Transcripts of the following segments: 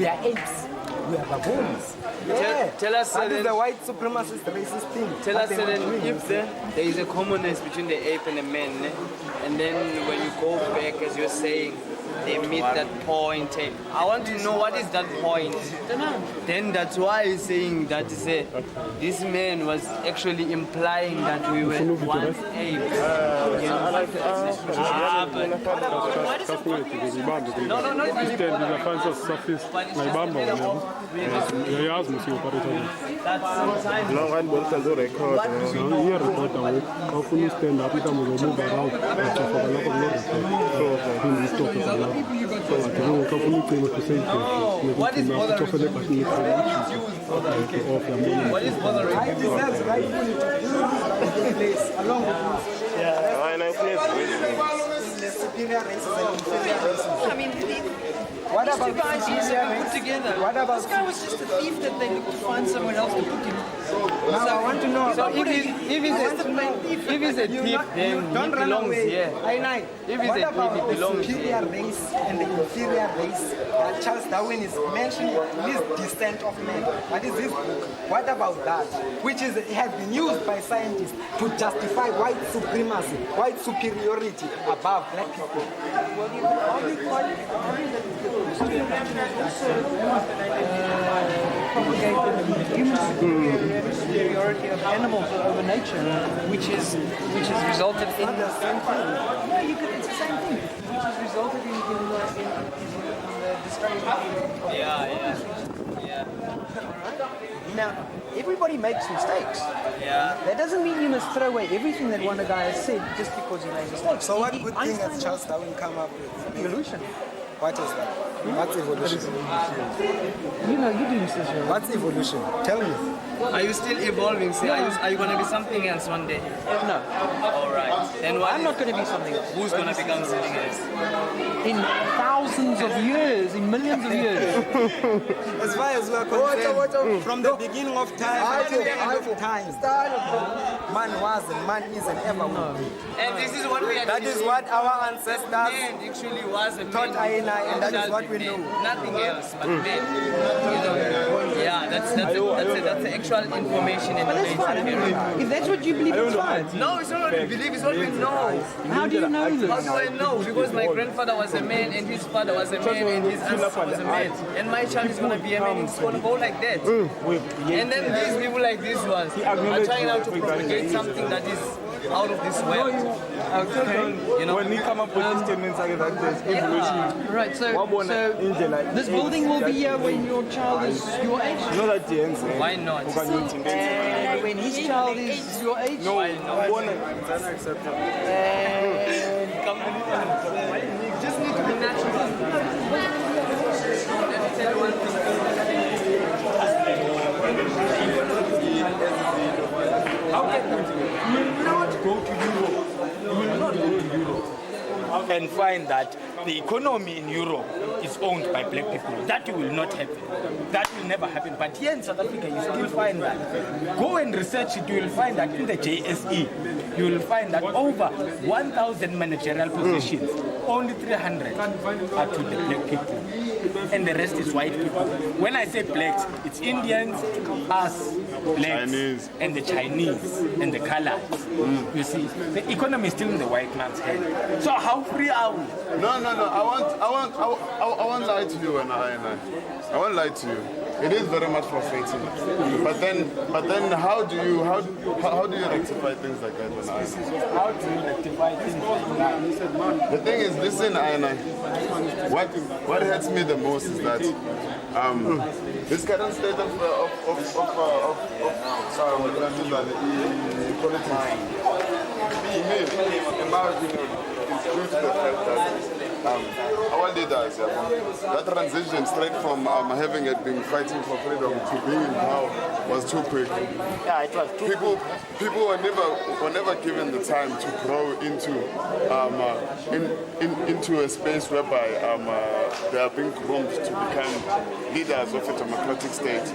We are apes. We are baboons. Tell us that is the white supremacist racist thing. Tell us then if there is a commonness between the ape and the man, and then when you go back, as you're saying, they meet that point. I want to know what is that point. Then that's why he's saying that this man was actually implying that we were once apes. What is bothering you? What is bothering you? I deserve rightfully to place along with superior races and inferior races. I mean, what about two guys put together? What about this guy was just a thief that they looked to find someone else to put him. Now I want to know. So if he's a thief, then he belongs here. If he's a thief, he belongs here. Superior race and the inferior race that Charles Darwin is mentioning, this descent of man. What is this book? What about that? Which has been used by scientists to justify white supremacy, white superiority above black people. Well, you can argue that superiority of animals over nature, which has resulted in the same thing. No, it's the same thing, which has resulted in the destruction of yeah. Now, everybody makes mistakes. Yeah. That doesn't mean you must throw away everything that one guy has said just because he made mistakes. So what good thing has Charles Darwin come up with? Evolution. What is that? What's evolution? You know, you do research. What's evolution? Tell me. Are you still evolving? Say, are you going to be something else one day? No. All right. Then what? I'm not going to be something else. Who's going to become something else? In thousands of years, in millions of years. As far as we are concerned, from the beginning of time to the end of time, man was and man is and ever will be. And this is what we are. That is what our ancestors actually was and taught and that is what we know. Nothing else but men. Yeah, that's the actual information in the ancient period. If that's what you believe, it's fine. No, it's not what we believe, it's what we know. How do you know this? How do I know? Because my grandfather was a man, and his father was a man, and his ancestor was a man. And my child is going to be a man. It's going to go like that. And then these people like these ones are trying out to propagate something that is out of this world. Okay. You know, when you come up with these statements like that, there's evolution. Right. So this building will be here when your child is your age. No, that why not? And when his child is your age. No, why not? It's unacceptable. You just need to be natural. Let me tell you one thing. How can you not go to Europe? You will not go to Europe and find that the economy in Europe is owned by black people. That will not happen. That will never happen. But here in South Africa, you still find that. Go and research it, you will find that in the JSE, you will find that over 1,000 managerial positions, only 300 are to the black people. And the rest is white people. When I say blacks, it's Indians, us, blacks, Chinese, and the Chinese, and the colors. You see, the economy is still in the white man's hand. So how free are we? No. I won't lie to you, and I won't lie to you. It is very much frustrating. But then, how do you rectify things like that? How do you rectify things like that? The thing is, listen, what hurts me the most is that this current state of politics, in my opinion, is due to the fact that our leaders, that transition straight from having been fighting for freedom to being in power was too quick. Yeah, it was too quick. People were never given the time to grow into a space whereby they are being groomed to become leaders of a democratic state.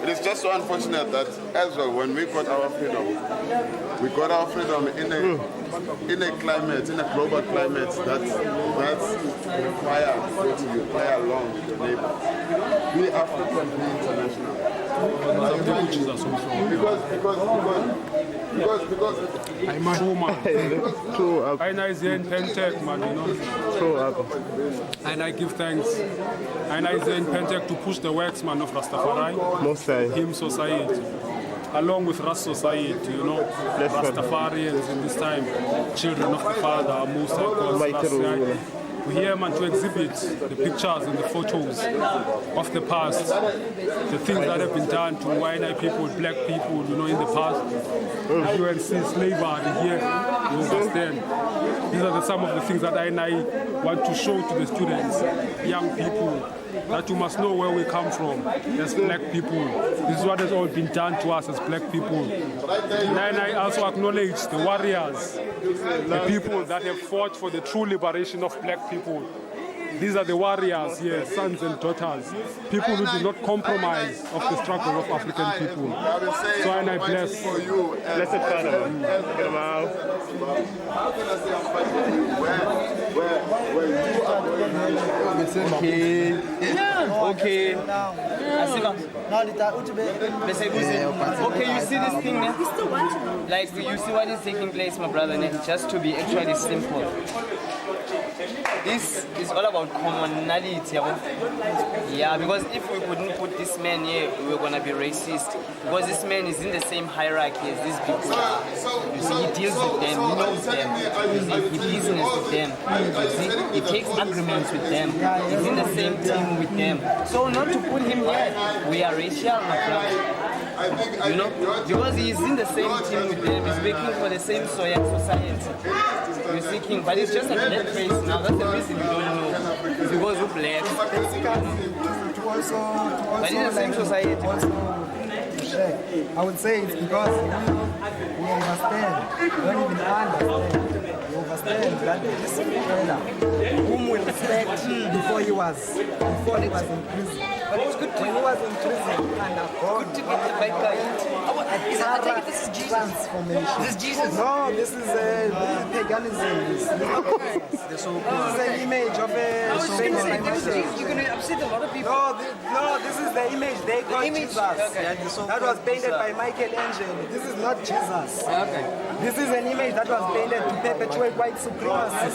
It is just so unfortunate that as well, when we got our freedom in a climate, in a global climate that requires you to play along with your neighbors. be African, be international. Because True, man. True up. And I say in Pentech, man, you know. True up. And I give thanks. And I say in Pentech to push the works, man, of RasTafari. Most time. Him society. Along with Ras society, you know, Rastafarians in this time, children of the Father, Musa, we're here, man, to exhibit the pictures and the photos of the past, the things that have been done to white people, black people, you know, in the past. If you can see slavery here, you understand. These are some of the things that I want to show to the students, young people, that you must know where we come from as black people. This is what has all been done to us as black people. And I also acknowledge the warriors, the people that have fought for the true liberation of black people. These are the warriors here, sons and daughters, people who do not compromise of the struggle of African people. So and I bless. Blessed Father. Get him out. Okay. Okay, you see this thing now? Like, you see what is taking place, my brother, now? Just to be actually simple. This is all about commonality. Yeah, because if we couldn't put this man here, we were going to be racist. Because this man is in the same hierarchy as these people. You see, he deals with them, he knows them. You see, he business with them. You see, he takes agreements with them. He's in the same team with them. So not to put him here, we are racial, my brother. You know, because he's in the same team with them, he's working for the same society. You're seeking, but it's just a black face now. That's the reason we don't know. It's because we're black. But in the same society. I would say it's because we understand, we don't even understand. We understand that this fella, whom we respect before he was in prison. But it's good When he was in prison and good to get the bad guy. I think this is Jesus. Transformation. This is Jesus. No, this is paganism. This is an image of a You're going to upset a lot of people. No, this is the image they call Jesus. That was painted by Michelangelo. This is not Jesus. Okay. This is an image that was painted to perpetuate white supremacy.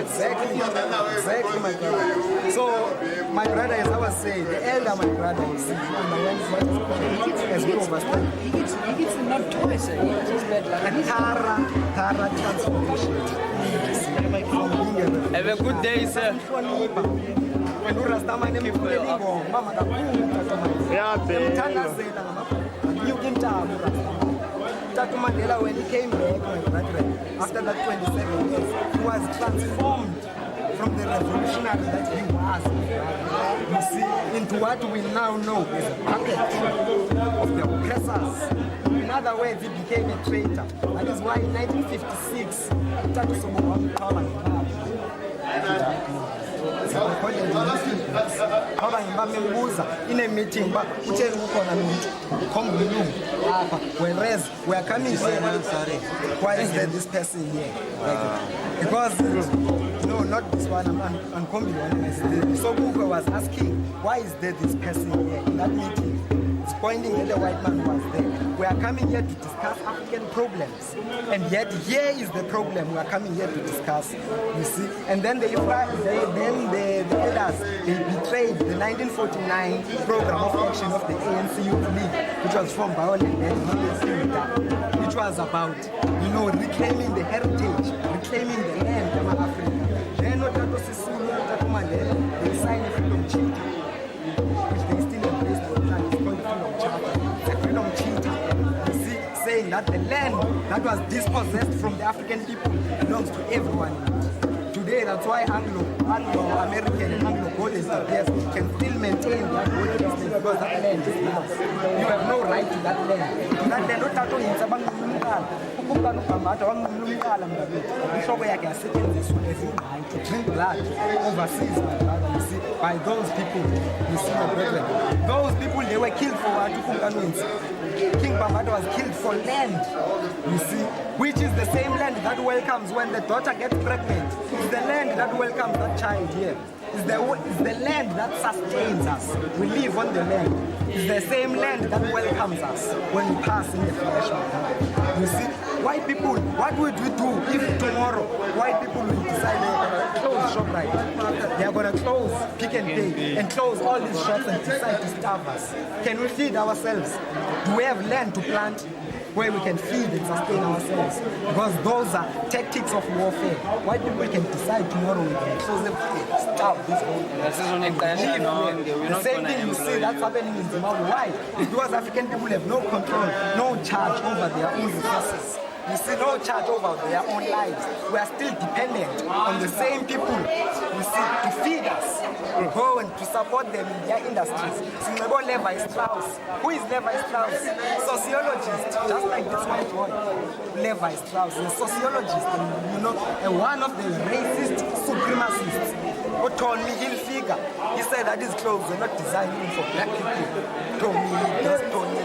Exactly, my brother. So, my brother, as I was saying, the elder, my brother, is underwent what is called, as we understand, He gets not toys. He gets bad luck. Tara transformation. Have a good day, sir. When you Rastaman Tatu Mandela, when he came back, my brother, after that 27 years, he was transformed from the revolutionary that he was, you see, into what we now know as a puppet of the oppressors. In other words, he became a traitor. That is why in 1956, Tatu Sobo Wamkhala in a meeting, but whereas we are coming here, why is there this person here? Because no, not this one, I'm coming one. So Google was asking, why is there this person here in that meeting? It's pointing that the white man was there. We are coming here to discuss African problems, and yet here is the problem we are coming here to discuss. You see, and then the elders they betrayed the 1949 program of action of the ANC Youth League, which was from Violent which was about, reclaiming the heritage, reclaiming the land of Africa. Then what they signed the Freedom Treaty, which they still embrace the plan. It's called the Freedom Charter. The Freedom Treaty, you see, saying that the land that was dispossessed from the African people belongs to everyone. Today, that's why Anglo-American and Anglo-Golden can still maintain that whole distance because that land is yours. You have no right to that land. That land, not at all, it's about to drink blood overseas, my brother, you see, by those people, you see, my brethren. Those people, they were killed for what? King Bambata was killed for land, you see, which is the same land that welcomes when the daughter gets pregnant. It's the land that welcomes that child here. It's the land that sustains us. We live on the land. It's the same land that welcomes us when we pass in the flesh. You see, white people, what would we do if tomorrow white people will decide they're going to close ShopRite? They're going to close Pick and Pay and close all these shops and decide to starve us. Can we feed ourselves? Do we have land to plant where we can feed and sustain ourselves? Because those are tactics of warfare. White people can decide tomorrow we can close them, starve this whole The same thing you see that's happening in Zimbabwe. Why? It's because African people have no control, no charge over their own resources. You see, no charge over their own lives. We are still dependent on the same people, you see, to feed us, to go and to support them in their industries. So Levi Strauss. Who is Levi Strauss? Sociologist, just like this white boy. Levi Strauss, a sociologist, and, you know, and one of the racist supremacists. What told me he'll figure. He said that his clothes were not designed even for black people. Told me, just told me.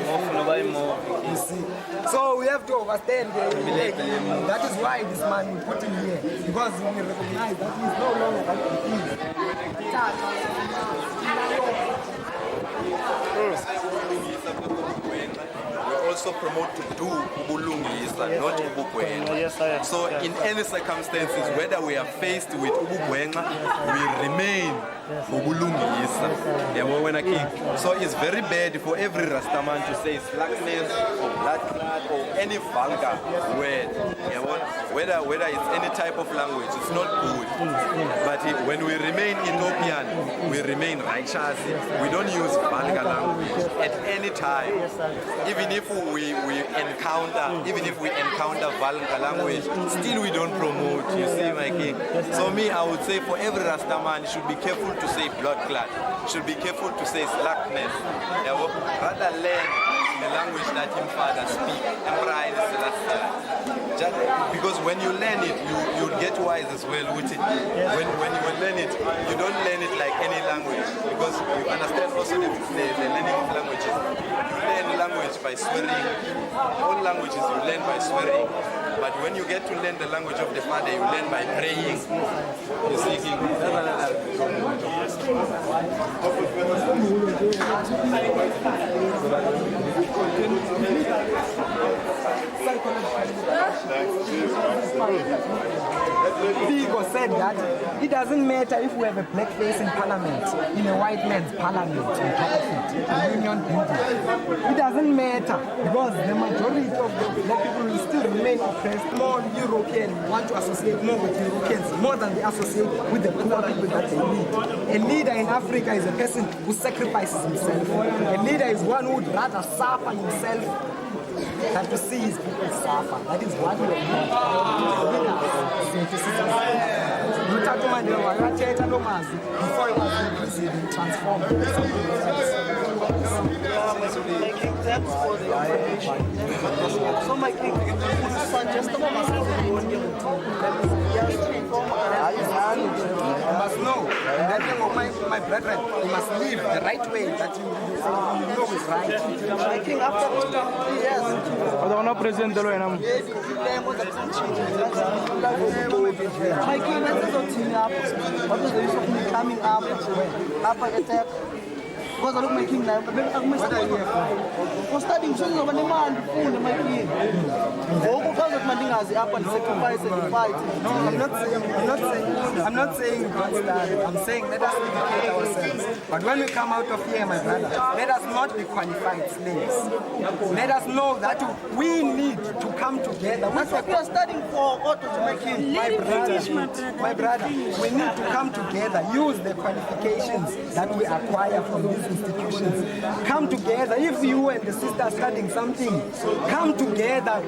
You see. So we have to understand that is why this man we put him here. Because we recognize that he's no longer what he is. We also promote to do ubulungisa, not ubugwenxa. So in any circumstances, whether we are faced with ubugwenxa, we remain ubulungisa. So it's very bad for every Rastaman to say slackness or blood clot or any vulgar word. Whether it's any type of language, it's not good. But when we remain Ethiopian, we remain righteous. We don't use vulgar language at any time. Even if we encounter vulgar language, still we don't promote. You see, my king. So me, I would say for every Rastaman, should be careful to say blood clot. Should be careful to say slackness. Rather learn the language that him father speak. Because when you learn it, you get wise as well with it. When you learn it, you don't learn it like any language, because you understand also the learning of languages. You learn language by swearing. All languages you learn by swearing. But when you get to learn the language of the Father, you learn by praying. You see, King. Vigo said that it doesn't matter if we have a black face in parliament, in a white man's parliament, on top of it, the union building. It doesn't matter because the majority of the black people will still remain oppressed. More Europeans want to associate more with Europeans, more than they associate with the poor people that they lead. A leader in Africa is a person who sacrifices himself. A leader is one who would rather suffer himself than to see his people suffer. That is what we are before he was in prison, he transformed. Making thanks for the information. So my king, just You must know, in that name of my brethren, you must live the right way that you know is right. my king, after 2 years, my king, let's go to up. What was the use of me coming up? Up attack. Because I look my king now, but for studying, so I'm my king. Because of my thing up and sacrifice and fight. No, I'm not saying that. I'm saying let us educate ourselves. But when we come out of here, my brother, let us not be qualified slaves. Let us know that we need to come together. That's what we are studying for, to make king. My brother, we need to come together, use the qualifications that we acquire from these institutions. Come together. If you and the sister are studying something, come together.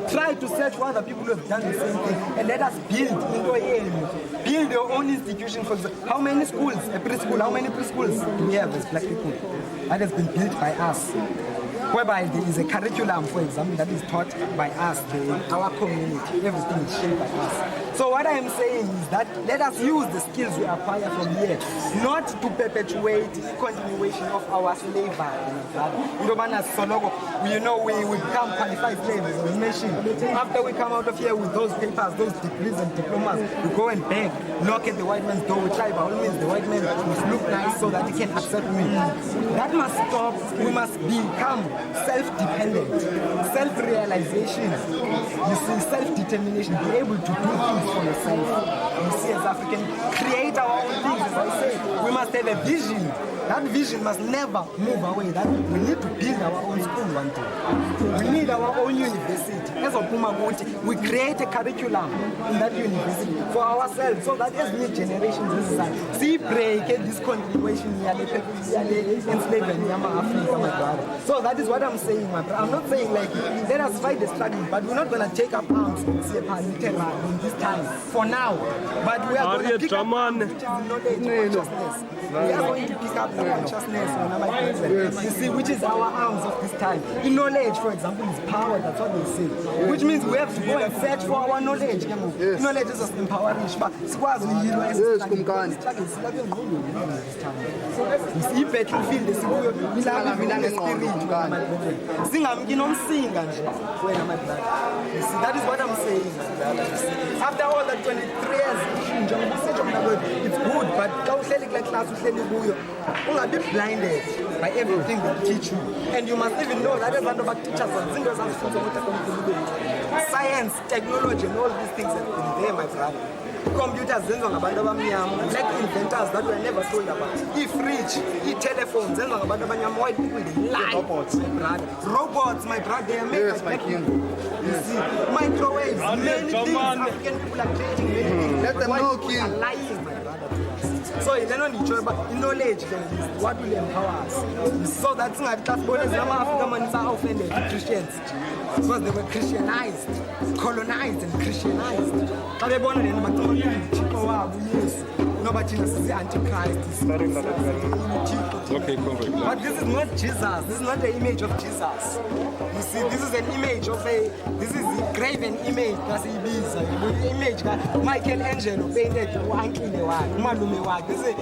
Try to search for other people who have done the same thing, and let us build your own institution. For example, how many schools, a preschool, how many preschools do we have as black people? That has been built by us. Whereby there is a curriculum, for example, that is taught by us, our community. Everything is shaped by us. So what I am saying is that let us use the skills we acquire from here, not to perpetuate the continuation of our slavery. You know, we become qualified slaves as a nation. After we come out of here with those papers, those degrees and diplomas, we go and beg, knock at the white man's door, we try by all means the white man must look nice so that he can accept me. That must stop. We must become self-dependent, self-realization, you see, self-determination, be able to do things for yourself. You see, as Africans, create our own things, as I say. We must have a vision. That vision must never move away. That we need to build our own school one day. We need our own university. As of Pumaguti, we create a curriculum in that university for ourselves so that as new generations see break this continuation enslavement in Africa, my brother. So that is what I'm saying, my brother. I'm not saying like let us fight the struggle, but we're not going to take up arms in this time for now. But we are going to pick up arms, which is knowledge, consciousness. We are going to pick up the consciousness, you see, which is our arms of this time. In knowledge, for example, is power. That's what they say. Which means we have to go and search for our knowledge. Yes. Knowledge is empowering. But you see, battlefield is that is what I'm saying. After all that 23 years, it's good, but don't be blinded by everything they teach you. And you must even know that there's a lot of teachers and science, technology, and all these things have been there, my brother. Computers, black inventors that were never told about. E-fridge, e-telephones, white people, they lie. Robots, my brother. Robots, my brother, they are made of black people. You see, microwaves, many things. African people are creating many things. Let them know, people are lying, my brother. So they don't need knowledge, what will empower us. So that's why African are offended with Christians. Because they were Christianized, colonized and Christianized. Antichrist. Okay, correct. But this is not Jesus. This is not the image of Jesus. You see, this is an image of this is a graven image. That's the image that Michelangelo painted This is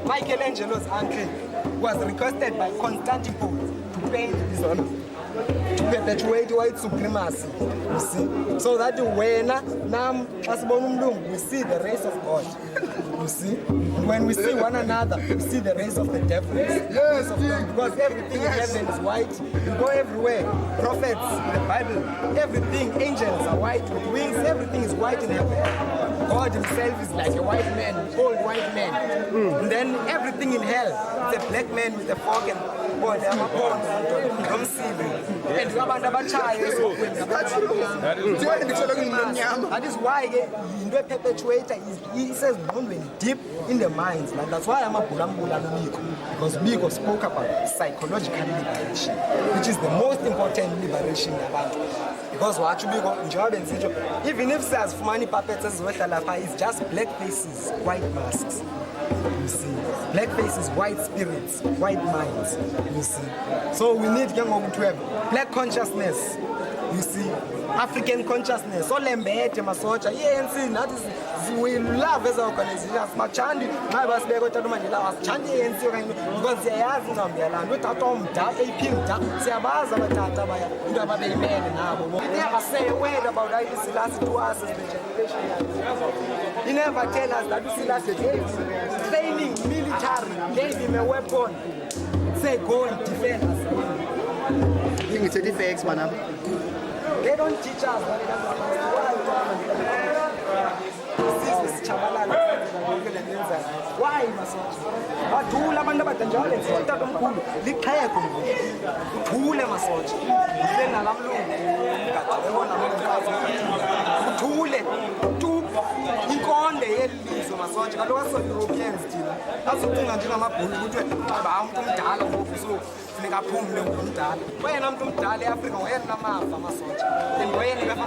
Michelangelo's uncle was requested by Constantinople to paint this image. To perpetuate white supremacy, you see. So that when we see the race of God, you see. When we see one another, we see the race of the devil. Yes, because everything in heaven is white. You go everywhere. Prophets, the Bible, everything, angels are white with wings, everything is white in heaven. God himself is like a white man, old white man. And then everything in hell, it's a black man with a fork and board. Come see me. And that is why the perpetuator he says deep in the minds. And that's why I'm a Bulambula because Biko spoke about psychological liberation, which is the most important liberation about. Because what you be even if says for many puppets it's just black faces, white masks. You see, black faces, white spirits, white minds. You see, so we need to have black consciousness. You see, African consciousness. So lembete masocha. ANC. That is we love as organizations. Machandi, my boss be got to manila. Chandi ANC because they are in Zambia. We talk about that. AP. They are baza batata baya. We don't have any men now. We never say a word about that. This last 2 hours is the generation. He never tell us that this is last day. Training military. Gave him a weapon. Say go and defend us. I think it's a defense, man. They don't teach us. Why must Batula Bandabatanjal and Santa Pool, the Kayako, Pula Massage, then Alamlu, two in the Ellis of massage, and also Europeans. That's the thing until I'm when I'm from Tali, Africa, when I'm a massage, and when you have a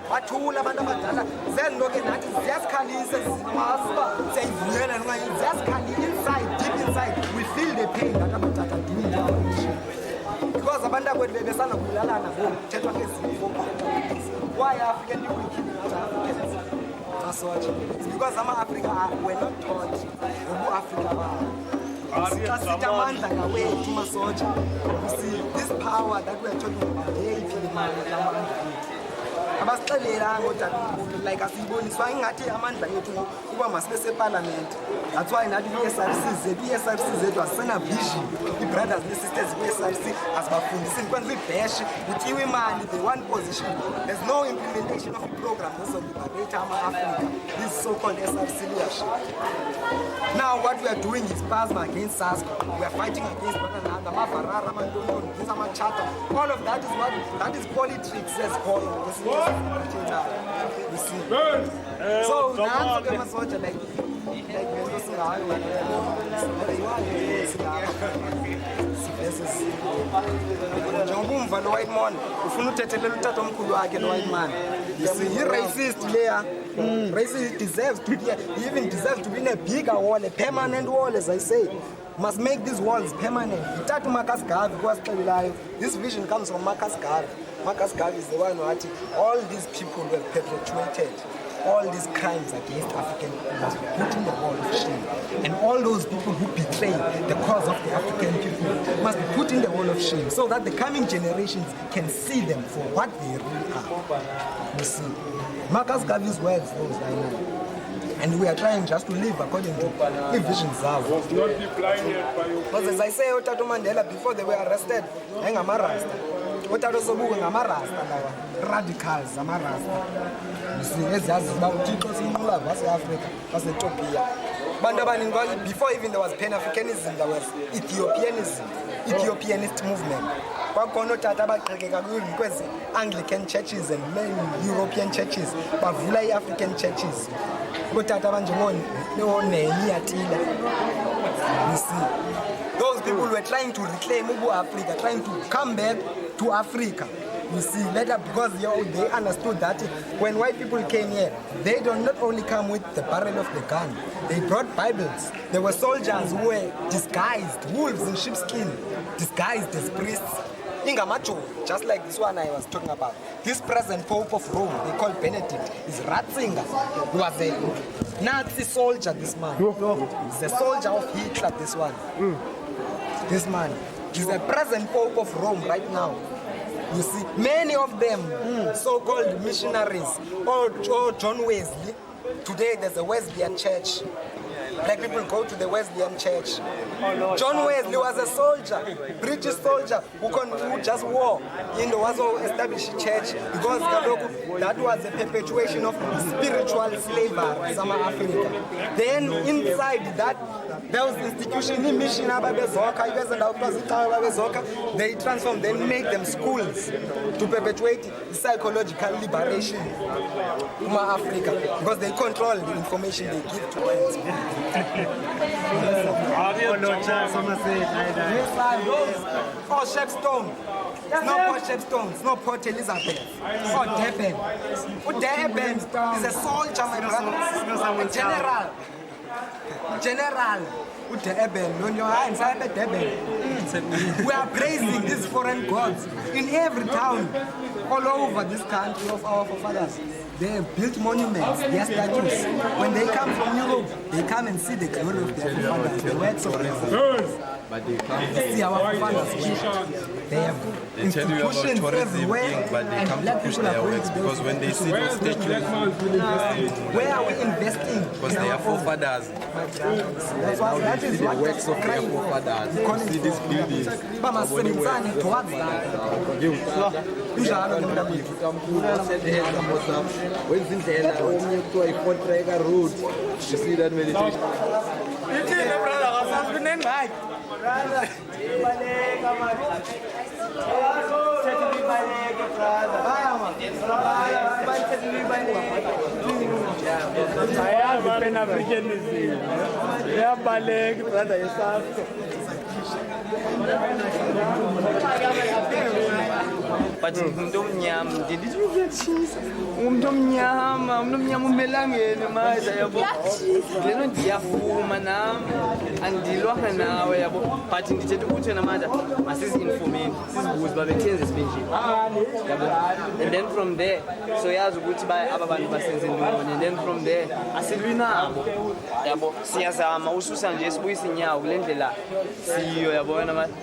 Batula Bandabatala, then looking at just Kali's master, say, just Kali inside, deep inside, we feel the pain that I'm doing. Because Abanda kwethu bebesana kulalana ngoku thethwa ngezifo. Why African people killing other Africans? It's because Africa were not taught Africa. You see, this power that we are talking about, like asiboniswa ingathi amandla ethu kuba masibese parliament. That's why nathi SRC zethu asena vision. The brothers and sisters SRC asibafundisi kwenza ibash kuthiwa imali the one position. There's no implementation of the program also liberate Africa. This so-called SRC leadership. Now what we are doing is PASMA against SASCO. We are fighting against one another. All of that is politics as called. You see. So now the soldier like white man. You see, he racist there. Racist deserves to be, he even deserves to be in a bigger wall, a permanent wall, as I say. Must make these walls permanent. This vision comes from Marcus Garvey. Marcus Garvey is the one who had all these people were perpetuated. All these crimes against African people must be put in the wall of shame. And all those people who betray the cause of the African people must be put in the wall of shame so that the coming generations can see them for what they really are. You see, Marcus Garvey's words, those I know. And we are trying just to live according to the visions of. Because as I say, Otto Mandela, before they were arrested, radicals, you see, before even there was Pan-Africanism, there was Ethiopianist movement. Anglican churches and many European churches, but African churches. You see, those people were trying to reclaim Africa, trying to come back to Africa. You see, later because they understood that when white people came here, they don't not only come with the barrel of the gun, they brought Bibles. There were soldiers who were disguised, wolves in sheepskin, disguised as priests. Ingamacho, just like this one I was talking about. This present Pope of Rome, they call Benedict, is Ratzinger. He was a Nazi soldier, this man. He's a soldier of Hitler, this one. This man. He's the present Pope of Rome right now. You see, many of them, so-called missionaries, or John Wesley. Today there's a Wesleyan church. Black people go to the Wesleyan church. John Wesley was a soldier, British soldier who just war in the Warsaw established church because that was a perpetuation of spiritual slavery in Africa. Then inside that, those institutions, they transform, they make them schools to perpetuate psychological liberation in Africa because they control the information they give to us. Oh, Shepstone. It's not Port Shepstone, it's not Port Elizabeth. It's not Durban. Durban is a soldier, my brother. A general. We are praising these foreign gods in every town all over this country of our forefathers. They have built monuments, their statues. When they come from Europe, they come and see the glory of their forefathers, the works of their forefathers. But they come to see our forefathers. They have institutions everywhere, but they come to push their works because when they see those statues, where are we investing? Because they are forefathers. That's why that is the works of their forefathers. You see these buildings. You see that meditation. Pan-Africanism. Yeah, brother, But umuntu omnyama ndithi uyatshisa umuntu omnyama umelangeni manje yabo leno ndiyafuma nami andilwanga nawe yabo but ndithethe ukuthi wena manje masizi-informeni sizibuze babethenze sibenjeni yabo and then from there so yazi ukuthi aba bantu basenze ntoni and then from there asilwi nabo yabo siyazama ususa nje sibuyise inyawo kule ndlela siyo yabo wena manje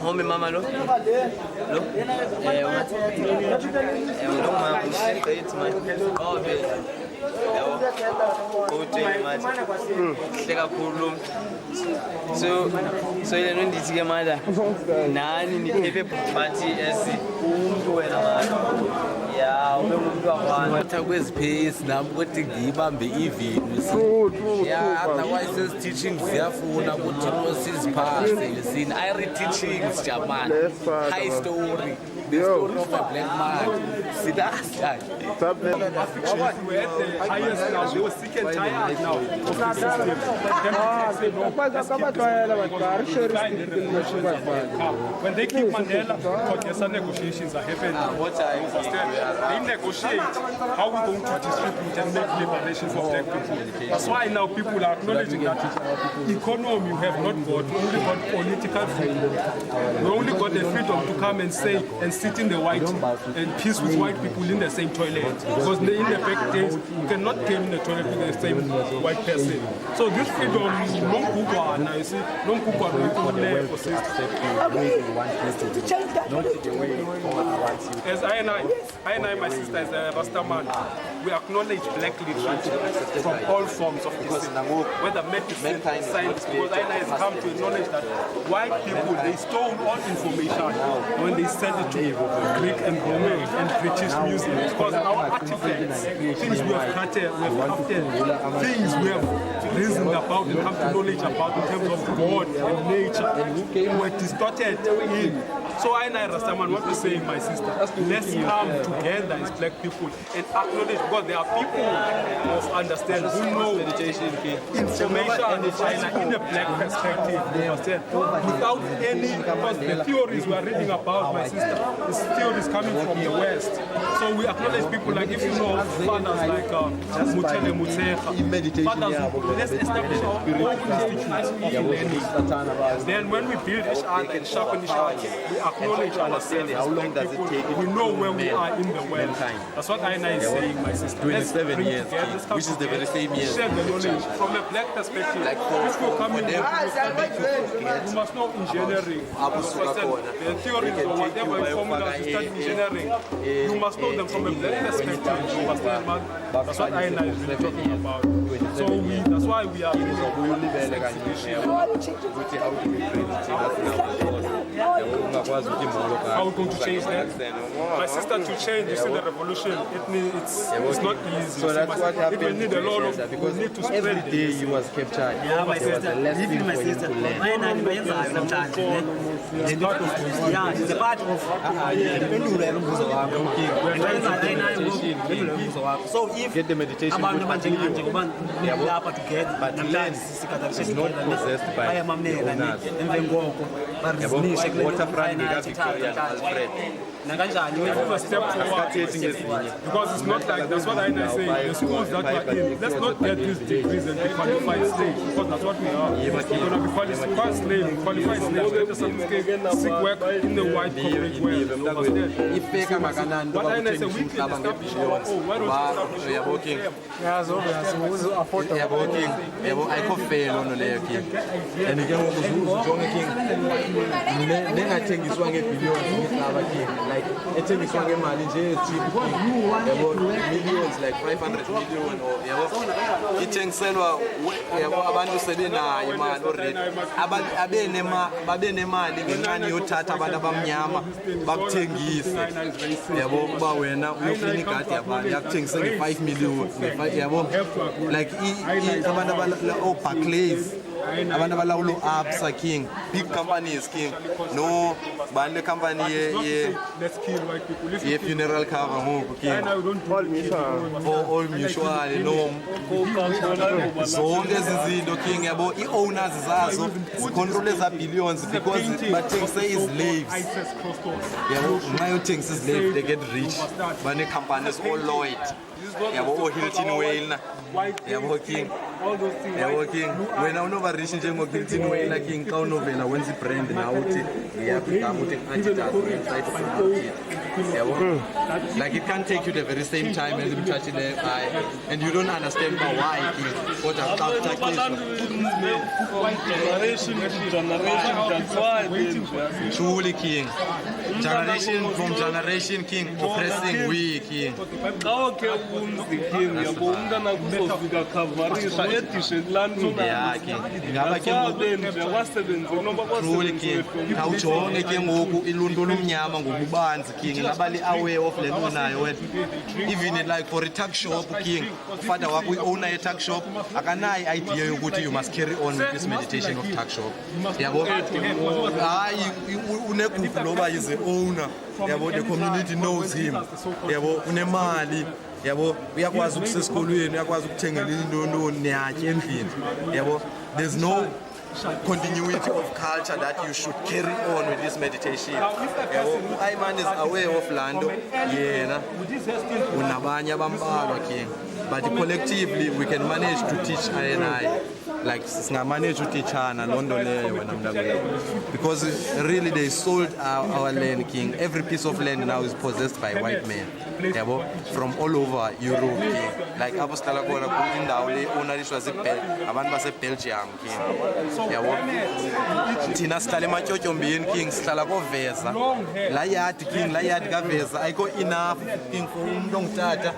home mama lo so yena ndithi ke manje nani niphephe but umuntu wena manje ya ube umuntu wakwana Watha kwezipesi nami ukuthi ngiyibambe ivini yeah otherwise is teaching ziyafuna ukuthi siziphasse you see I read teachings Japan high story the story of a black man see that's that we're at the highest now they were sick and tired now when they keep Mandela because negotiations are happening they negotiate how we're going to distribute and make liberations for black people. That's why now people are acknowledging that economy we have not got, we only got political freedom. We only got the freedom to come and say and sit in the white and peace with white people in the same toilet. Because in the back days, you cannot come in the toilet with the same white person. So this freedom is non kukwana, you see, non kukwana as I and I, my sister, as a RasTaman, we acknowledge black literature from all forms of discipline, whether medicine, science, because I has come to acknowledge that white people, they stole all information when they sent it to Greek and Roman and British museums. Because our artifacts, things we have crafted, things we have reasoned about and come to knowledge about in terms of God and nature, were distorted in. So I and RasTaman, what to say, my sister, let's come together as black people and acknowledge, because there are people who understand, who know information in China in a black perspective, you understand, without any, because the theories we are reading about, my sister, is theories coming from the West. So we acknowledge people like, if you know, fathers like Mutele Mutseha, fathers, let's establish our own institutes of learning. Then when we build each other and sharpen each other, we acknowledge ourselves. How long does it take? We know where we are in the world. That's what Aina is saying, my sister. 27 years, which is the very same year. Share the knowledge from a black perspective. Like if you come in, you must know engineering. The theories or whatever formulas you study engineering, you must know them from a black perspective. You understand, man? That's what Aina is really talking about. So that's why we are how we going to change that? My sister, to change, you see the revolution, it's not easy. So that's what happened. It will need a lot of, because need to spread every day he was captured. Yeah, my sister, even my sister, sometimes. Yeah, it's a part of so if get the meditation but land is not possessed by the owners. Waterfront Victoria and Alfred. a step forward because it's not like, that's what I say, the schools that we're in, let's not get these degrees and be qualified slaves, because that's what we are. We're going to be qualified slaves, get a certificate, seek work in the white corporate world. Understand? But I say we can establish our own. Why don't we establish like ethengiswa ngemali nje cheap millions like 500 million or ithengiselwa yabo abantu sebenayo imali already babenemali ngencane yothatha abantu abamnyama bakuthengise yabo kuba wena uyofuna igadi yabantu yakuthengise nge5 million yabo like abantu Barclays abantu abalawula u-absa king, big companies king, no bani company ye-funeral cover ngoku king, all mutual, no zonke ezi zinto king yabo, i-owners zazo zicontrol eza billions because bathengise islaves yabo, nxa yothengisa islave they get rich, bane-companies all-Lloyd yabo, o-Hilton Wayne yabo king, yabo king, wena unoba rich njengo-Hilton Wayne king, xa unovela wenza i-brand nawe uthi ngiyakugama uthi Adidas website promote yabo, like it can't take you the very same time as umthathile and you don't understand why king, kodwa truly king, generation from generation king, oppressing we king. Yeah king, ngaba truly king, khawujonge ke ngoku iluntu olumnyama ngokubanzi king, ngaba li-aware of le nto nayo wena, even like for a tuck shop king, father wakho i-owner ye-tuck shop akanayo idea yokuthi you must carry on with this meditation of tuck shop yabo, hayi unegroup loba is the owner yabo, the community knows him yabo, unemali yabo, uyakwazi ukusesikolweni, uyakwazi ukuthengela into niyatya endlini yabo, there's no continuity of culture that you should carry on with this meditation yabo. I-man is aware of lando yena unabanye abambalwa king, but collectively we can manage to teach I like singamanage utichana londo leyo wena mntakwethu, because really they sold our land king. Every piece of land now is possessed by white men yabo, from all over Europe king, like apho sihlala khona indawo le ownerishwa abantu base-Belgium king yabo, thina sihlala ematyotyombeni king, sihlala koveza la yard king, la yard kaveza ayikho enough king for umuntu ongutata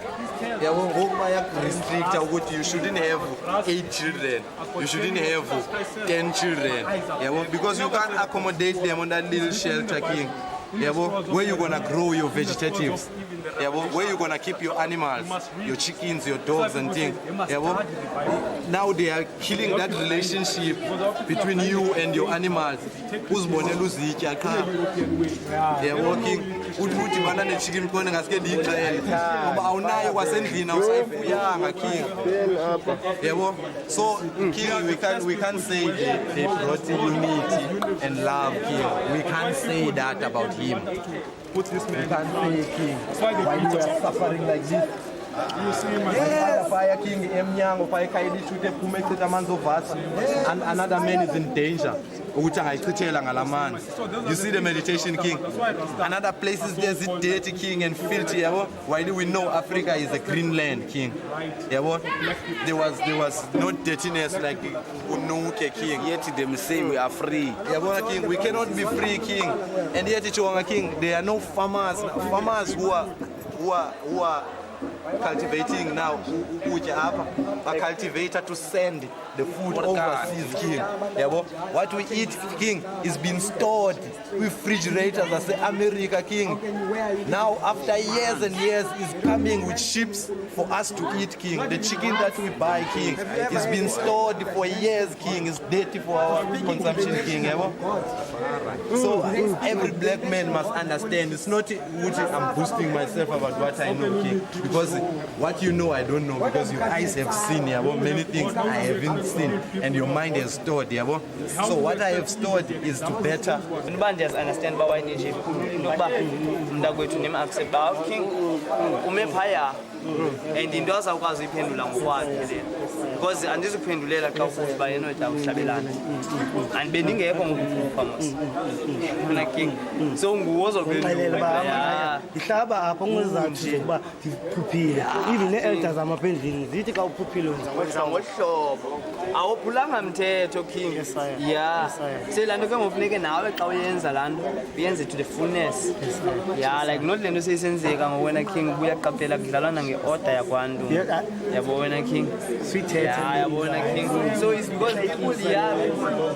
yabo, ngoku bayakurestricta ukuthi you shouldn't have 8 children, you shouldn't have 10 children yabo, because you can't accommodate them on that little shelter king yabo, where you gonna grow your vegetables yabo, where you gonna keep your animals, your chickens, your dogs and things yabo. Now they are killing that relationship between you and your animals, uzibonela uzitya qha yabo king, uthi bana ne-chicken khona ngaske ndiyixele ngoba awunayo kwasendlini, awusayifuyanga king yabo. So king, we can't say they brought unity and love king, we can't say that about him. We can't say king, why you are suffering like this. Fire king emnyango fire kaidi chute phume echitha amanzi ovasi, and another man is in danger ukuthi angayichithela ngalamanzi. You see the meditation king, another places there's it dirty king and filthy yabo. Why do we know Africa is a green land king yabo? There was no dirtiness like unuke king, yet them say we are free yabo king. We cannot be free king, and yet Chiwanga king, there are no farmers who are cultivating now ukutya apha, cultivator to send the food overseas king yabo. What we eat king is being stored with refrigerators as America king. Now after years and years is coming with ships for us to eat king. The chicken that we buy king is being stored for years king, is dirty for our consumption king yabo. So every black man must understand, it's not I'm boosting myself about what I know king, because what you know I don't know, because your eyes have seen yabo, many things I haven't seen, and your mind has stored yabo. So what I have stored is to better. Nobody just understand why they do. Nobody mntakwethu nem accept ba king ume phaya and into azakwazi iphendula ngokwakhe le, because andizuphendulela xa ukuthi ba yena wethu uhlabelana and bendingekho ngokuphupha mos na king, so nguwo uzophendula ihlaba apha ngizathu zokuba ndiphuphile, even ne-elders amaphendlini zithi xa uphuphile wenza ngohlobo awuphulanga mthetho king. Yeah, selaa nto ke ngofuneke nawe xa uyenza laa nto uyenze to the fullness. Yeah, like not le nto seyisenzeka ngowena king ubuyaqaphela kudlalwana order yakwantu. Yabona king. Sweet Yeah, yabona king. So it's because people here,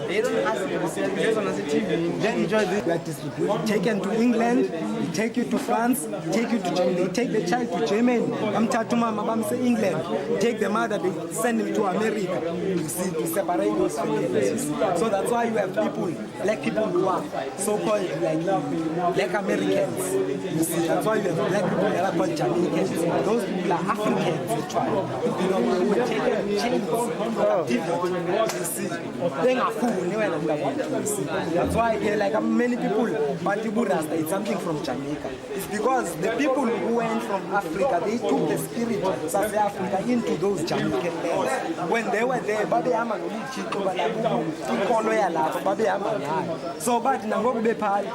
they don't ask themselves, they just want to see TV. Then enjoy this. We are distributed. Taken to England, we take you to France, take you to Germany, they take the child to Germany. I'm Tatuma, I'm say England. Take the mother, they send him to America. You see, to separate those families. So that's why you have people, black people who are so-called like Americans. You see, that's why you have black people that are called Jamaicans. Those people are Africans, actually. You know, we would take them chains, you see. They are fool, you see. That's why like many people, Batibu Rasta, it's something from Jamaica. It's because the people who went from Africa, they took the spirit of South Africa into those Jamaican lands. When they were there, Babe Ama so but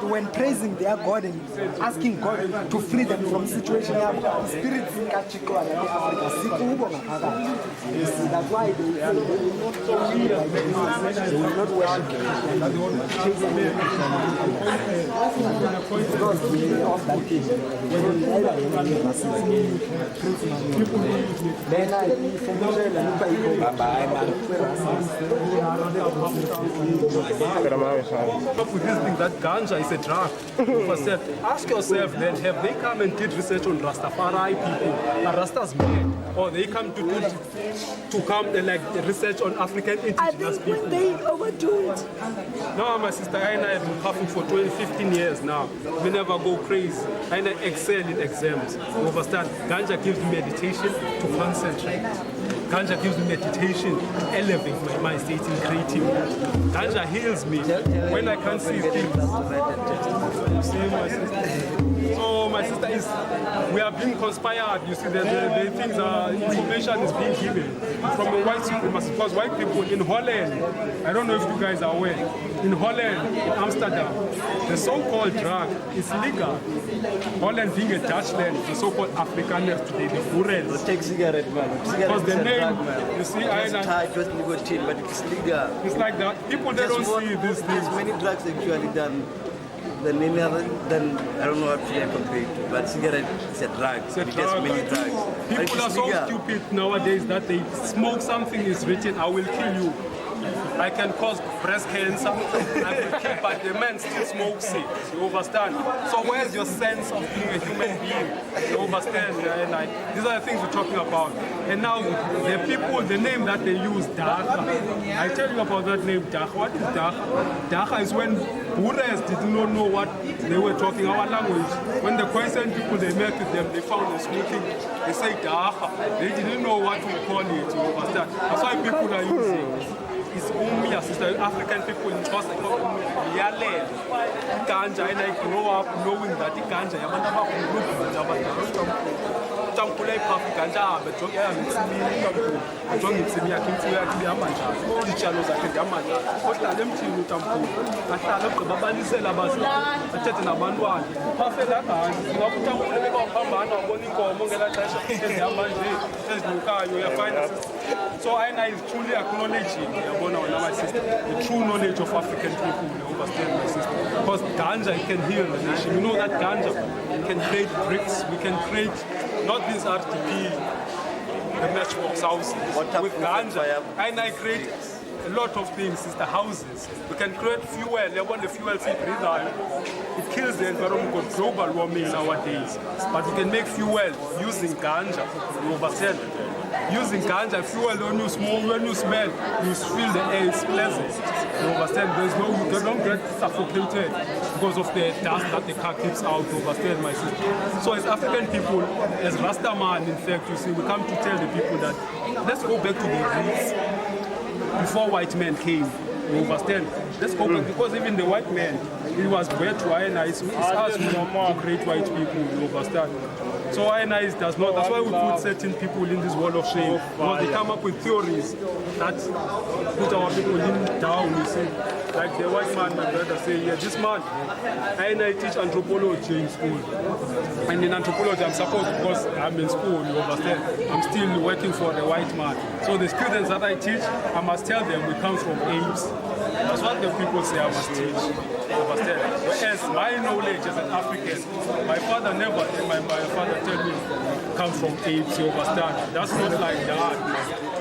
when praising their God and asking God to free them from situation, spirits in Africa. You see, that's why they will not worship because we of that thing. Then I Up with this thing that ganja is a drug. First, ask yourself then, have they come and did research on Rastafari people? Are Rastas men? Or they come to come and like research on African indigenous people? They overdo it. No, my sister, I have been puffing for 15 years now. We never go crazy. I excel in exams. You understand? Ganja gives me meditation to concentrate. Ganja gives me meditation to elevate my mind state in creativity. Ganja heals me when I can't see things. You see, my sister? So my sister is, we are being conspired. You see, the things are, information is being given from the white supremacists. Because white people in Holland, I don't know if you guys are aware, in Holland, in Amsterdam, the so-called drug is legal. Holland being a Dutch land, the so-called Afrikaners today, the Boerens. Take cigarette, man. Because the name, you see, tied with nicotine, but it's legal. It's like that. People, they don't see these things. There's many drugs actually done. Then I don't know what to compare it to, but cigarette is a drug. It's a drug. Many drugs. People are so stupid nowadays that they smoke something is written, I will kill you. I can cause breast cancer, I will kill, but the man still smokes it. You understand? So where's your sense of being a human being? You understand? These are the things we're talking about. And now the people, the name that they use, Dacha. I tell you about that name, Dacha. What is Dacha? Dacha is when Boerens did not know what they were talking, our language. When the Khoisan people, they met with them, they found them smoking, they say Dacha. They didn't know what to call it. You understand? That's why people are using it's only sister African people in trust Yale ganja, and I grow up knowing that the ganja Tampule Puff Ganja, but John it's in Yamanja, the channels I can Yamanja, what are them to you Tampu? I thought of the Babanisela Bas, a Chetan Abanduan, Pafela, Tampule Pamana, Bonico, Mongela Yamanje, you are finances. So I is truly acknowledging the true knowledge of African people, you understand my sister. Because ganja can heal the nation. You know that ganja can create bricks, we can create not this RTP, the matchbox houses. With ganja, I create a lot of things, sister, houses. We can create fuel, the fuel it kills the environment called global warming nowadays. But we can make fuel using ganja, you understand? Using ganja fuel, when you smoke, when you smell, you feel the air is pleasant. You understand? You don't get suffocated because of the dust that the car keeps out. You understand, my sister? So as African people, as Rastaman, in fact, you see, we come to tell the people that let's go back to the roots before white men came. You understand? Let's go back, because even the white man, he was bred to ionize. It's us to create white people. You understand? So ionize does not, that's why we put certain people in this wall of shame. Because they come up with theories that put our people down, you see. Like the white man, my brother, say, yeah, this man, I teach anthropology in school. And in anthropology, I'm supposed, because I'm in school, you understand, I'm still working for the white man. So the students that I teach, I must tell them we come from apes. That's what the people say I must teach. You understand? Whereas my knowledge as an African, my father never, my father tell me comes from apes, you understand? That's not like that.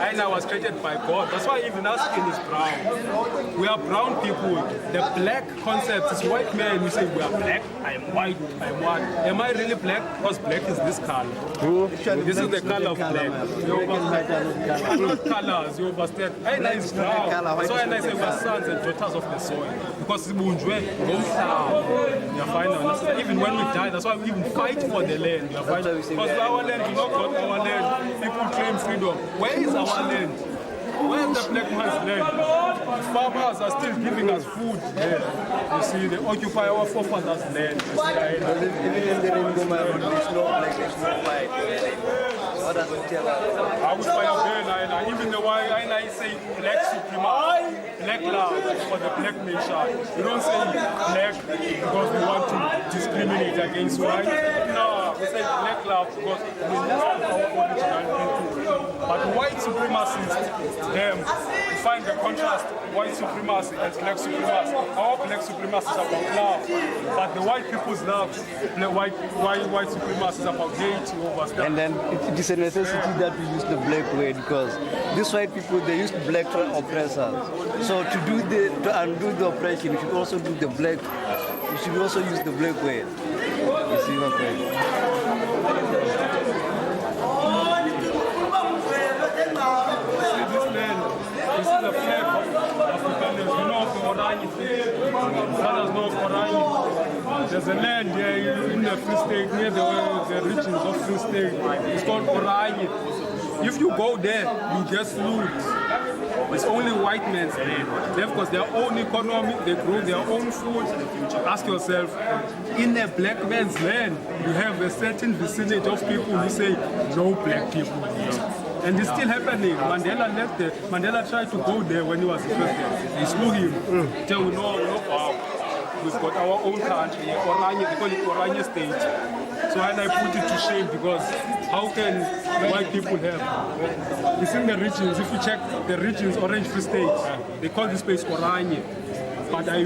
And I was created by God. That's why even our skin is brown. We are brown people. The black concept is white men. We say we are black, I am white, I am white. Am I really black? Because black is this color. This is the color of black. You understand? Not colors, you understand? And I is brown. That's why I say we are sons and daughters of the soil. Because even when we die, that's why we even fight for the land. We are fighting. Because our land is not got our land. People claim freedom. Where is our land? Where is the black man's land? Farmers are still giving us food. Yeah. You see, they occupy our forefathers' land. Even in the rainbow, there's no black, there's no white. What does it tell us? I would find out even the white, I say black supremacy, black love for the black nation. You don't say black because we want to discriminate against white. No, we say black love because we love our original people. But white supremacists, them, you find the contrast, white supremacy and black supremacy. Our black supremacy is about love, but the white people's love, the white supremacy is about hate over stuff. And then it is a necessity that we use the black way because these white people, they used black oppressors. So to undo the oppression, you should also do the black. You should also use the black way. You see what I'm saying? This is the flag of Africans. You know of the Oranje. Brothers know of Oranje. There's a land there in the Free State, near the regions of Free State. It's called Oranje. If you go there, you get food. It's only white men's land. They've got their own economy, they grow their own food. Ask yourself, in a black man's land, you have a certain vicinage of people who say, no black people here. And it's still happening. Mandela left there. Mandela tried to go there when he was the president. They slew him. Tell we know, we've got our own country, Oranje, they call it Oranje State. So and I put it to shame because how can white people have? It's in the regions. If you check the regions, Orange Free State, they call this place Oranje. But I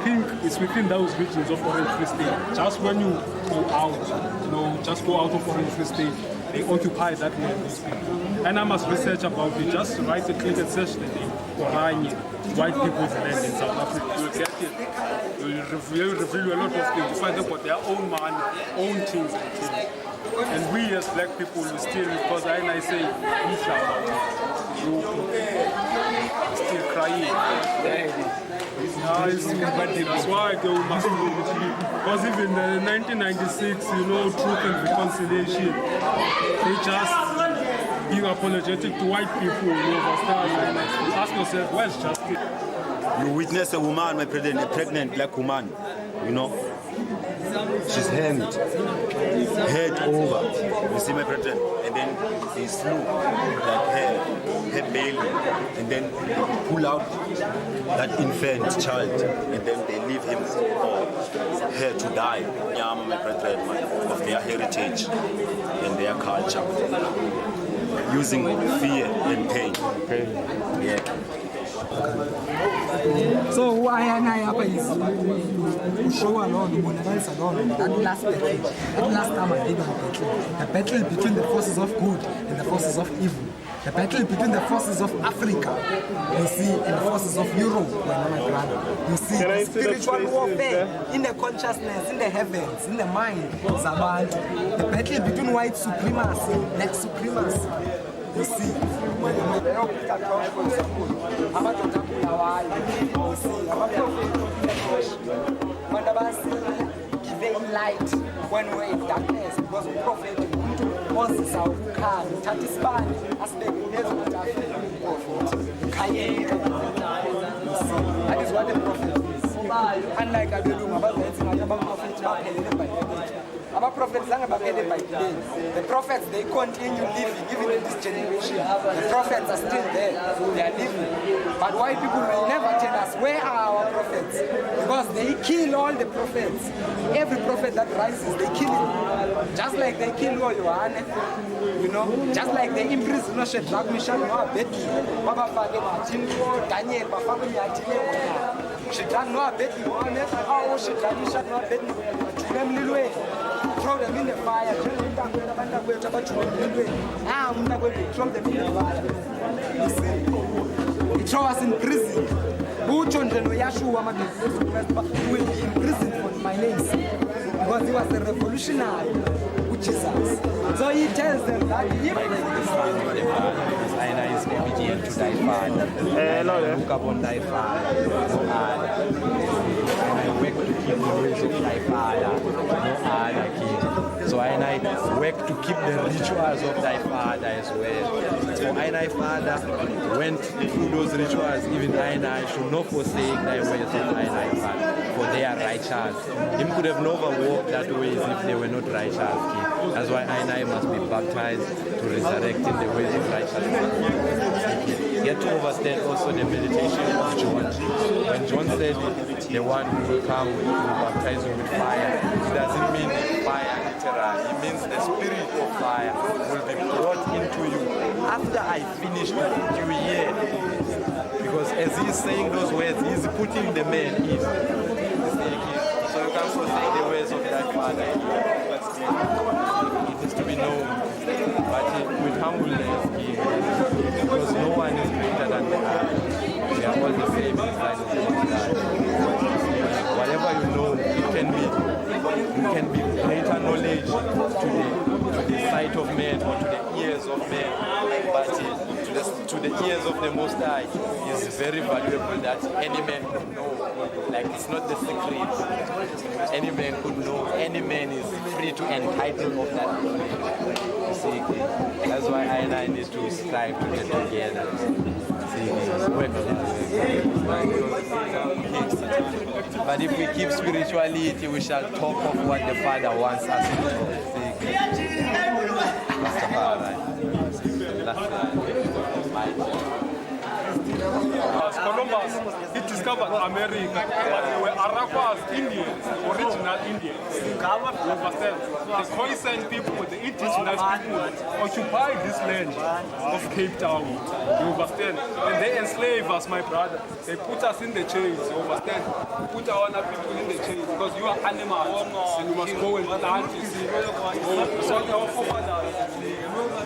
think it's within those regions of Orange Free State. Just when you go out, just go out of Orange Free State, they occupy that land. And I must research about it. Just write a click and search the name Oranje, white people's land in South Africa. You'll get it. You'll reveal a lot of things. You find they've got their own money, own things. And we as black people will still, because I say, we still crying. That's why they must do it. Because even in 1996, Truth and Reconciliation, they just being apologetic to white people, ask yourself, where's justice? You witness a woman, my president, a pregnant black woman, she's hanged, head over, you see my president, and then they slew like her belly, and then they pull out that infant child, and then they leave him or her to die. My president, of their heritage and their culture, using fear and pain. Yeah. So why am I up is show alone, that last battle, that last Armageddon battle, the battle between the forces of good and the forces of evil, the battle between the forces of Africa, you see, and the forces of Europe, my brother. You see, the spiritual warfare in the consciousness, in the heavens, in the mind, the battle between white supremacy, black supremacy. You see, giving light when we're in darkness, because we prophet Moses our car, Tatispan, aspect that is what the prophet is. Unlike I do our prophets, the prophets, they continue living, even in this generation. The prophets are still there, they are living. But white people will never tell us, where are our prophets? Because they kill all the prophets. Every prophet that rises, they kill him. Just like they kill Yohane, just like they imprison Shadrach, Meshach, Abednego, Daniel, She done no betting. Oh, she done no betting. Throw them in the fire. Throw them in the fire. You see, he throw us in prison. Who told them Yashua will be in prison for my name? Because he was a revolutionary, which is us. So he tells them that if Aina is obedient to thy father. Look upon thy father. And I work to keep the ways of thy father, no other king. So I work to keep the rituals of thy father as well. So I father went through those rituals, even I should not forsake thy ways of thy father, for they are righteous. Him could have never walked that ways if they were not righteous, king. That's why I must be baptized to resurrect in the ways of righteousness. Get to understand also the meditation of John. When John said the one who will come will baptize you with fire, it doesn't mean fire literally. It means the spirit of fire will be brought into you after I finish to put you here. Because as he's saying those words, he's putting the man in. So you can also say the words of thy father. It is to be known, but with humbleness, because no one is greater than the other. We are all the same inside of God. Whatever you know, it can be greater knowledge to the sight of man or to the ears of man, but to the ears of the Most High is very valuable that any man could know. Like, it's not the secret. Any man could know. Any man is free to entitle of that. See, that's why I need to strive to get together. See, work. But if we keep spirituality, we shall talk of what the Father wants us to talk. Columbus, he discovered America, but they were Araquas, Indians, original Indians. You understand? The Khoisan people, the indigenous people, occupied this land of Cape Town. You understand? And they enslave us, my brother. They put us in the chains, you understand? Put our people in the chains because you are animals and you must go and plant, you see. So our forefathers,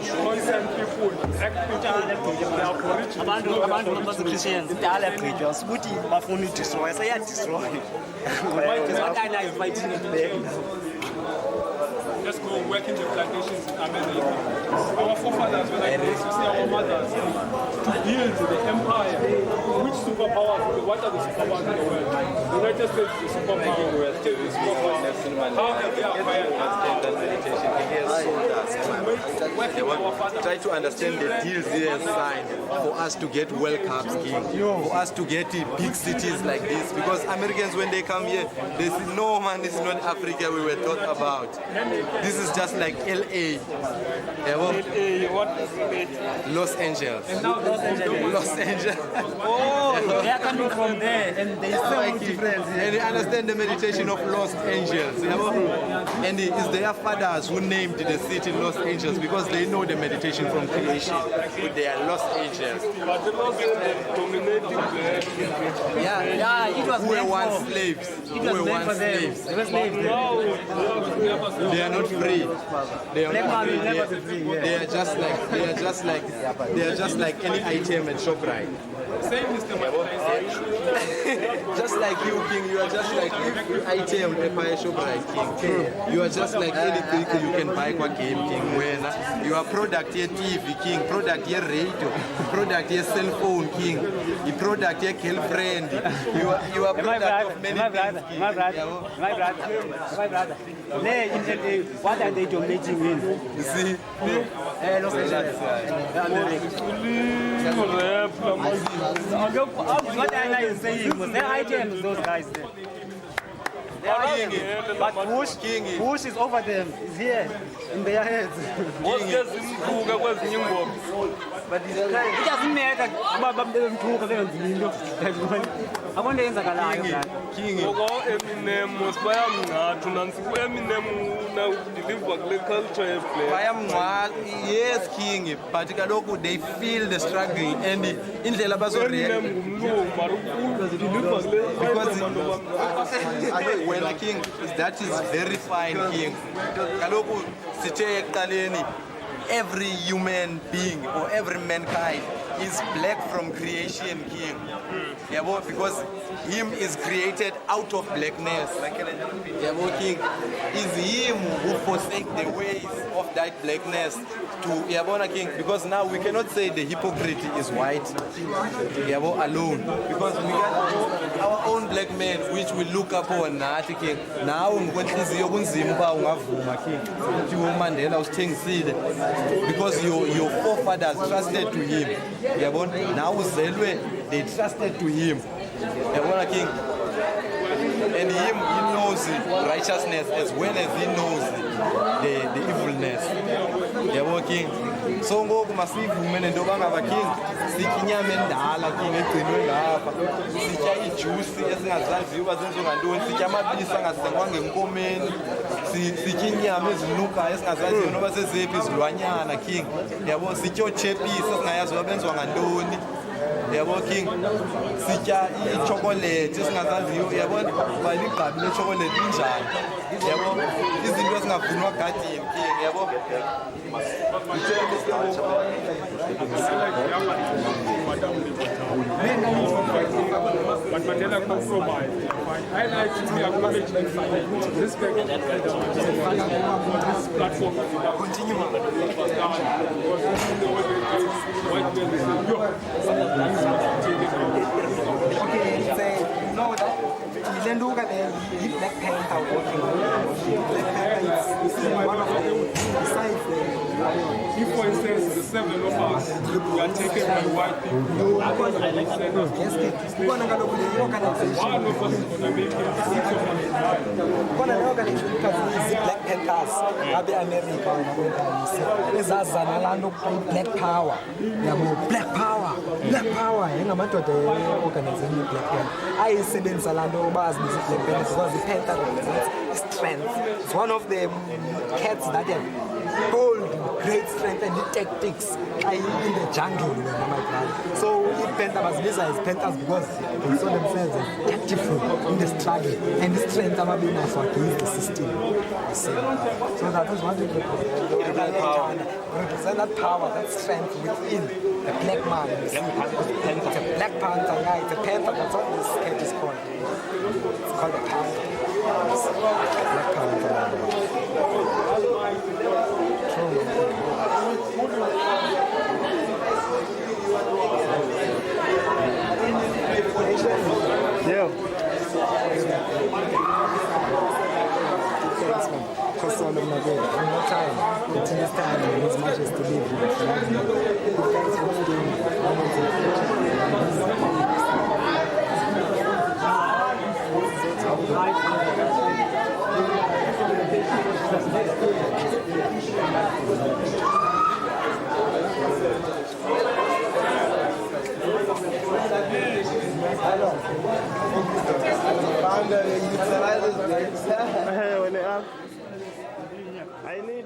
Khoisan people, black people, they are original. Christians, Christians, ukuthi bafuna udestroy, destroy. Bakana is fighting it back. Let's go work in the plantations in America. Our forefathers, when I used to see our mothers to build the empire. Which superpowers? What are the superpowers in the world? The United States is the superpower. How have they acquired that meditation? Try to understand the deals they have signed for us to get World Cups, King. For us to get big cities like this. Because Americans, when they come here, they say, no man, this is not Africa we were taught about. This is just like LA. What is it? Los Angeles. Los Angeles. Oh, they are coming from there and they are so different. And they understand the meditation of Los Angeles. And it's their fathers who named the city Los Angeles because they know the meditation from creation. They are Los Angeles. But the Los Angeles dominating the Yeah, it was who were once slaves. It was meant for them. They were slaves. They are not free. They are not free. They are just like any item at ShopRite. same system. Just like you, King, you are just like every item at my ShopRite, King. You are just like anything you can buy kwa game, King. When you are product here TV, King, product here radio, product here cell phone, King, you product here girlfriend. You are product of many things, King. My brother. There in LA, what are they donating in? You see? Los Angeles. What I is saying was their items, those guys there. But Bush is over them. He's here in their heads. But it doesn't matter. I want to King. Eminem was Eminem now deliver culture. Yes, King, but they feel the struggling and in the laboratory. Because when a king, that is very fine, King. Every human being or every mankind is black from creation, King. Yeah, because him is created out of blackness. Yeah, King. Is him who forsake the ways of that blackness to Yabona King. Because now we cannot say the hypocrite is white Yabo alone. Because we got our own black men which we look upon King. Now Mandela was saying because your forefathers trusted to him. Now they trusted to him. King. And him, he knows righteousness as well as he knows the evilness. King. So go massive women and Dobanga King. Sikinya mendala King egcinwe ngapha. Sitya ijuice esingazaziyo bazenzongantoni. Sitya amapilisi angasengwa ngenkomeni. Sitya inyama ezinukayo esingazaziyo noba seziphi izilwanyana King. Sitya ootshepisi esingayazi uba benziwa ngantoni. King, sitya ichocolate esingazaziyo uyabona uba ligqabi lechocolate linjani izinto ezingavunwa gadini King But Mandela compromised. I like to acknowledge respect this platform. Continue. Okay, say no that you look at the Black Panther working. Black Panther is one of the besides if for instance the 7 of us we are taken by white people, one of us is going to make it 6 of us. One of the organizations Black Panthers, Abe America, Black Power. Black Power, Black Power. Organization Black Panther. I said in Salando Bas, Black Panther because the Panther represents strength. It's one of the cats that have hold great strength and the tactics in the jungle. So Panther was busy as Panthers because they saw themselves as tactful in the struggle and the strength of being against the system. So that was what we represent that power, that strength within the black man. It's a Black Panther, yeah, it's a panther, that's what this cat is called. It's called a panther. It's Black Panther. Yeah. Because one of my baby, one more time, continuous time, and as much as to live. Thanks for doing When they ask, I need